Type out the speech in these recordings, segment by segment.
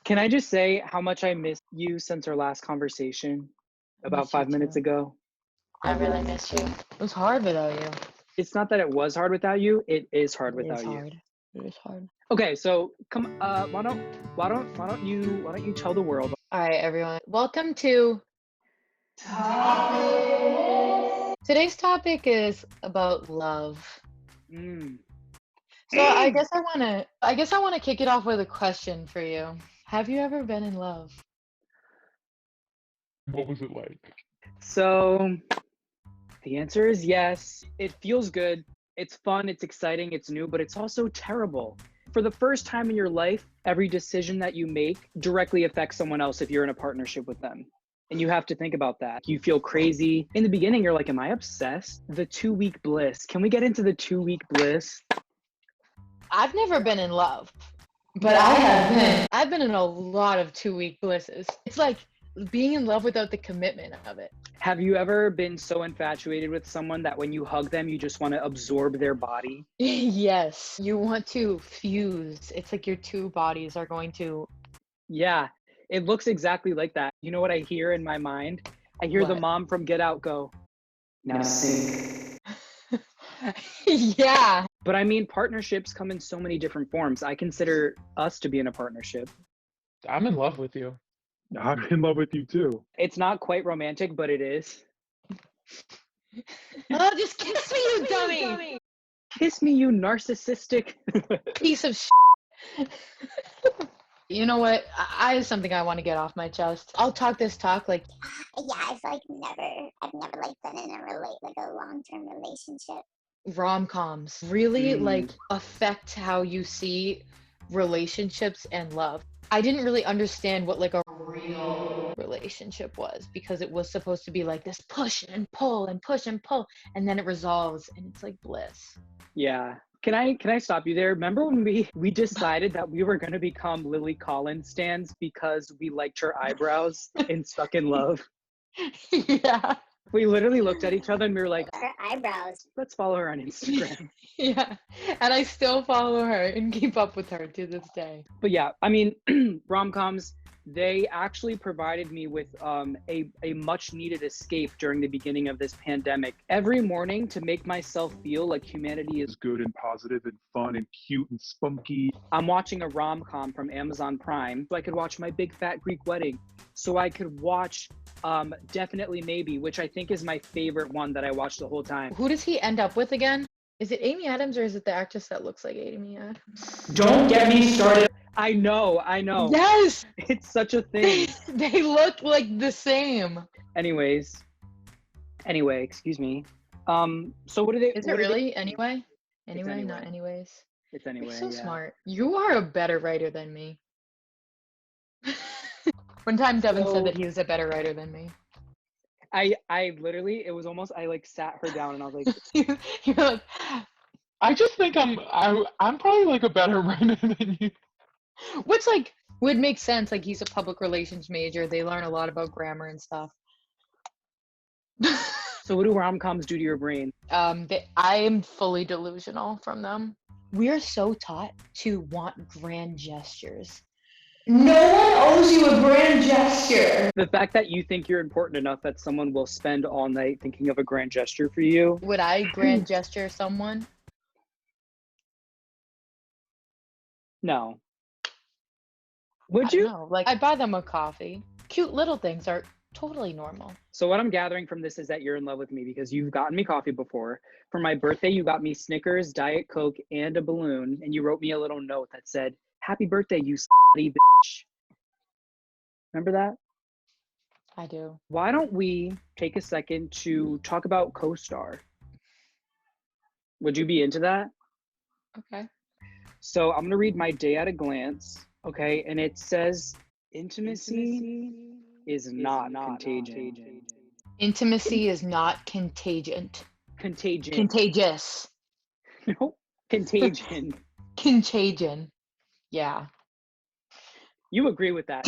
Can I just say how much I missed you since our last conversation I about miss you 5 minutes too. ago? I really miss you. It was hard without you. It's not that it was hard without you, it is hard It is without you. hard. It is hard. Okay, so come why don't you tell the world? All right, everyone. Welcome to today's topic is about love. Mm. So I guess I wanna kick it off with a question for you. Have you ever been in love? What was it like? So the answer is yes. It feels good. It's fun, it's exciting, it's new, but it's also terrible. For the first time in your life, every decision that you make directly affects someone else if you're in a partnership with them. And you have to think about that. You feel crazy. In the beginning, you're like, am I obsessed? The 2 week bliss. Can we get into the 2 week bliss? I've never been in love, but I've been in a lot of 2-week blisses. It's like being in love without the commitment of it. Have you ever been so infatuated with someone that when you hug them, you just want to absorb their body? Yes, you want to fuse. It's like your two bodies are going to. Yeah, it looks exactly like that. You know what I hear in my mind? I hear the What? mom from Get Out go, now sink. Yeah. But I mean, partnerships come in so many different forms. I consider us to be in a partnership. I'm in love with you. I'm in love with you too. It's not quite romantic, but it is. Oh, just kiss me, you dummy! Kiss me, you narcissistic. Piece of shit. You know what? I have something I want to get off my chest. I'll talk this talk like Yeah, I've never like been in a long-term relationship. rom-coms really Mm. like affect how you see relationships and love. I didn't really understand what like a real relationship was because it was supposed to be like this push and pull and push and pull and then it resolves and it's like bliss. Yeah. Can I stop you there? Remember when we decided that we were gonna become Lily Collins stans because we liked her eyebrows in Stuck in Love? Yeah. We literally looked at each other and we were like, Her eyebrows. let's follow her on Instagram. Yeah. And I still follow her and keep up with her to this day. But yeah, I mean, rom-coms, they actually provided me with a much needed escape during the beginning of this pandemic. Every morning to make myself feel like humanity is It's good and positive and fun and cute and spunky. I'm watching a rom-com from Amazon Prime, so I could watch My Big Fat Greek Wedding. So I could watch Definitely Maybe, which I think is my favorite one that I watched the whole time. Who does he end up with again? Is it Amy Adams or is it the actress that looks like Amy Adams? Don't get me started. I know. Yes! It's such a thing. They look like the same. Anyway, excuse me. So what do they? Is it what do they- really? Anyway? Anyway, anyway. not anyways. It's anyway. You're so yeah. smart. You are a better writer than me. One time Devon said that he was a better writer than me. I literally, it was almost, I like sat her down and I was like, You're like, I just think I'm probably like a better writer than you. which like would make sense. Like he's a public relations major. They learn a lot about grammar and stuff. so what do rom-coms do to your brain? I am fully delusional from them. We are so taught to want grand gestures. No one owes you a grand gesture. The fact that you think you're important enough that someone will spend all night thinking of a grand gesture for you. Would I grand gesture someone? No. Would I don't you? know. Like I buy them a coffee. Cute little things are totally normal. So what I'm gathering from this is that you're in love with me because you've gotten me coffee before. For my birthday, you got me Snickers, Diet Coke, and a balloon. And you wrote me a little note that said, happy birthday, you slutty bitch. Remember that? I do. Why don't we take a second to talk about co-star? Would you be into that? Okay. So I'm gonna read my day at a glance, okay? And it says, intimacy is not contagion. Intimacy is not contagious. Contagious. No, contagion. Contagion. Yeah. You agree with that?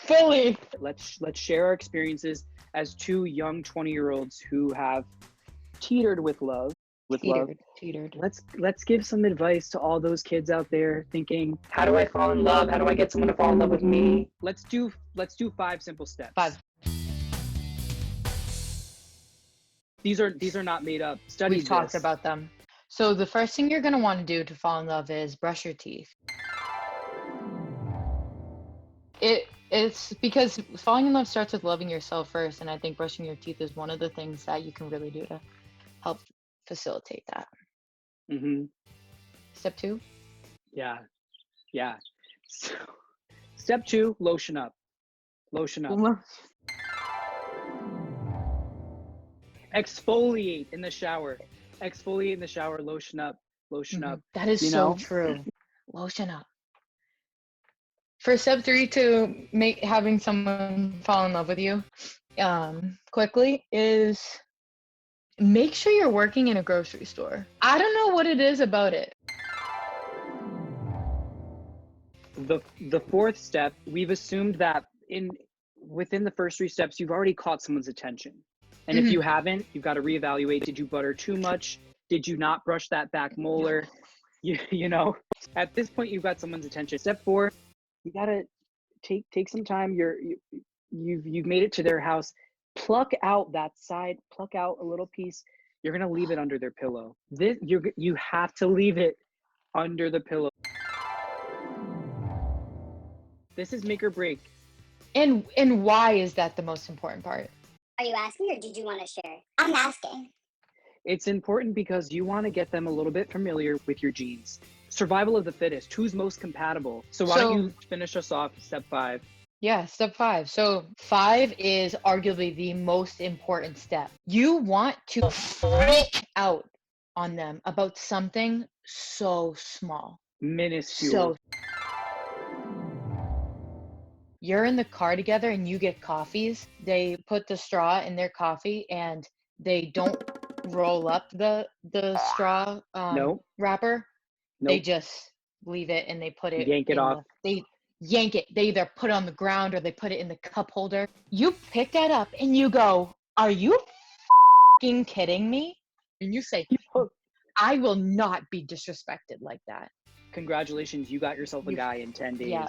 Fully. Let's share our experiences as two young 20-year-olds who have teetered with love. with love. Teetered. Let's give some advice to all those kids out there thinking, how do I fall in love? How do I get someone to fall in love with me? Let's do 5 simple steps. 5. These are not made up. Studies We've talked about them. So the first thing you're going to want to do to fall in love is brush your teeth. It's because falling in love starts with loving yourself first, and I think brushing your teeth is one of the things that you can really do to help facilitate that. Step 2? Yeah. So, step 2, lotion up. Exfoliate in the shower. Lotion up. That is You so know? true. Lotion up. For step 3 to make having someone fall in love with you quickly is make sure you're working in a grocery store. I don't know what it is about it. The 4th step, we've assumed that within the first 3 steps, you've already caught someone's attention. And if you haven't, you've got to reevaluate. Did you butter too much? Did you not brush that back molar? You know, at this point, you've got someone's attention. Step 4, you got to take some time. You've made it to their house. Pluck out that side, pluck out a little piece. You're going to leave it under their pillow. You have to leave it under the pillow. This is make or break. And why is that the most important part? Are you asking or did you want to share? I'm asking. It's important because you want to get them a little bit familiar with your genes. Survival of the fittest, who's most compatible. So why don't you finish us off step 5? Yeah, step 5. So 5 is arguably the most important step. You want to freak out on them about something so small. Minuscule. So you're in the car together and you get coffees. They put the straw in their coffee and they don't roll up the straw wrapper. Nope. They just leave it and they put it Yank it off. They yank it. They either put it on the ground or they put it in the cup holder. You pick that up and you go, "Are you f***ing kidding me?" And you say, "I will not be disrespected like that." Congratulations, you got yourself a guy in 10 days. Yeah.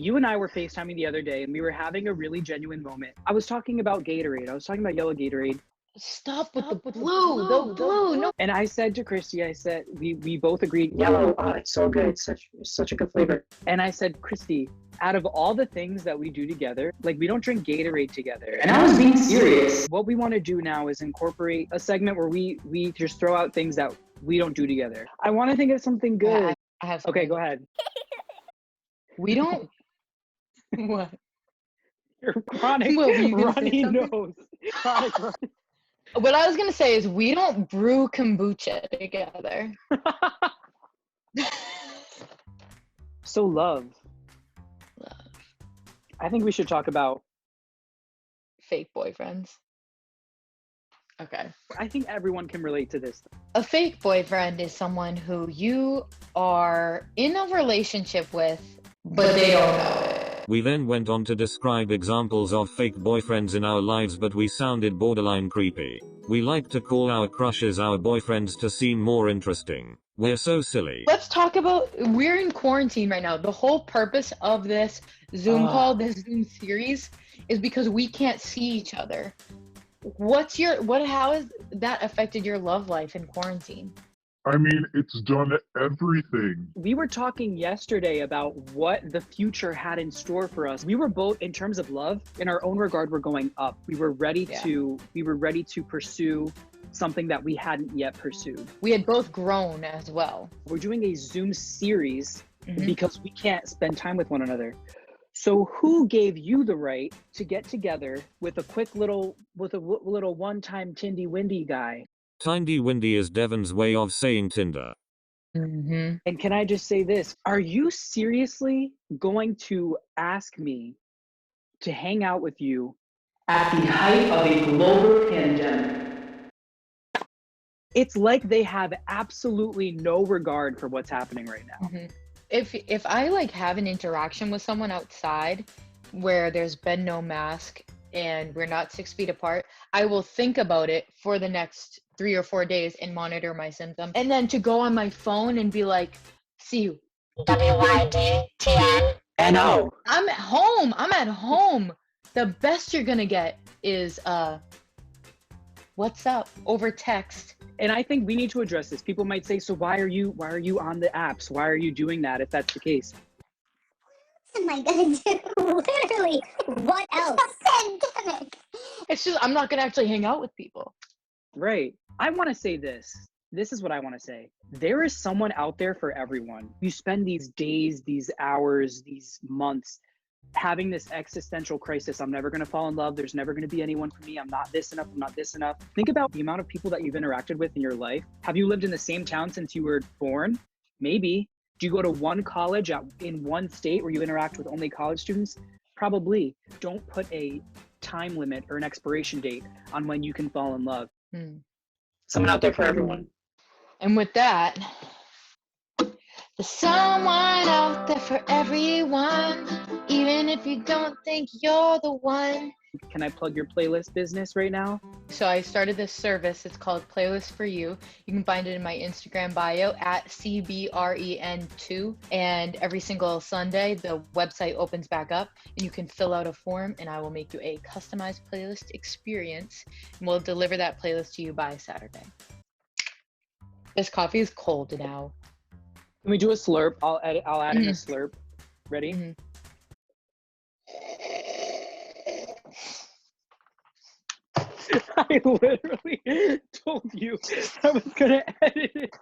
You and I were FaceTiming the other day and we were having a really genuine moment. I was talking about Gatorade. I was talking about yellow Gatorade. Stop with the blue. The blue. No. And I said to Christy, I said, we both agreed, yellow, it's so good. It's such a good flavor. And I said, Christy, out of all the things that we do together, like we don't drink Gatorade together. And I was being serious. What we want to do now is incorporate a segment where we just throw out things that we don't do together. I want to think of something good. I have something. Okay, go ahead. We don't. What? Your chronic runny nose. Chronic runny. What I was going to say is we don't brew kombucha together. So love. I think we should talk about fake boyfriends. Okay. I think everyone can relate to this. A fake boyfriend is someone who you are in a relationship with, but they don't know it. We then went on to describe examples of fake boyfriends in our lives, but we sounded borderline creepy. We like to call our crushes our boyfriends to seem more interesting. We're so silly. Let's talk about, we're in quarantine right now. The whole purpose of this Zoom call, this Zoom series, is because we can't see each other. How has that affected your love life in quarantine? I mean, it's done everything. We were talking yesterday about what the future had in store for us. We were both, in terms of love, in our own regard, we're going up. We were ready to pursue something that we hadn't yet pursued. We had both grown as well. We're doing a Zoom series because we can't spend time with one another. So who gave you the right to get together with a little one-time Tindy Windy guy? Tindy Windy is Devon's way of saying Tinder. And can I just say this? Are you seriously going to ask me to hang out with you at the height of a global pandemic? It's like they have absolutely no regard for what's happening right now. If I like have an interaction with someone outside where there's been no mask and we're not 6 feet apart, I will think about it for the next 3 or 4 days and monitor my symptoms. And then to go on my phone and be like, see you. NO. I'm at home. I'm at home. The best you're gonna get is what's up over text. And I think we need to address this. People might say, so why are you on the apps? Why are you doing that if that's the case? What am I gonna do? Literally, what else? Pandemic. It's just I'm not gonna actually hang out with people. Right. I want to say this. This is what I want to say. There is someone out there for everyone. You spend these days, these hours, these months having this existential crisis. I'm never going to fall in love. There's never going to be anyone for me. I'm not this enough. I'm not this enough. Think about the amount of people that you've interacted with in your life. Have you lived in the same town since you were born? Maybe. Do you go to one college in one state where you interact with only college students? Probably. Don't put a time limit or an expiration date on when you can fall in love. Someone out there for everyone. And with that, there's someone out there for everyone, even if you don't think you're the one. Can I plug your playlist business right now? So I started this service. It's called Playlist for You. You can find it in my Instagram bio at CBREN2. And every single Sunday, the website opens back up and you can fill out a form and I will make you a customized playlist experience. And we'll deliver that playlist to you by Saturday. This coffee is cold now. Can we do a slurp? I'll add in a slurp. Ready? Mm-hmm. I literally told you I was gonna edit it.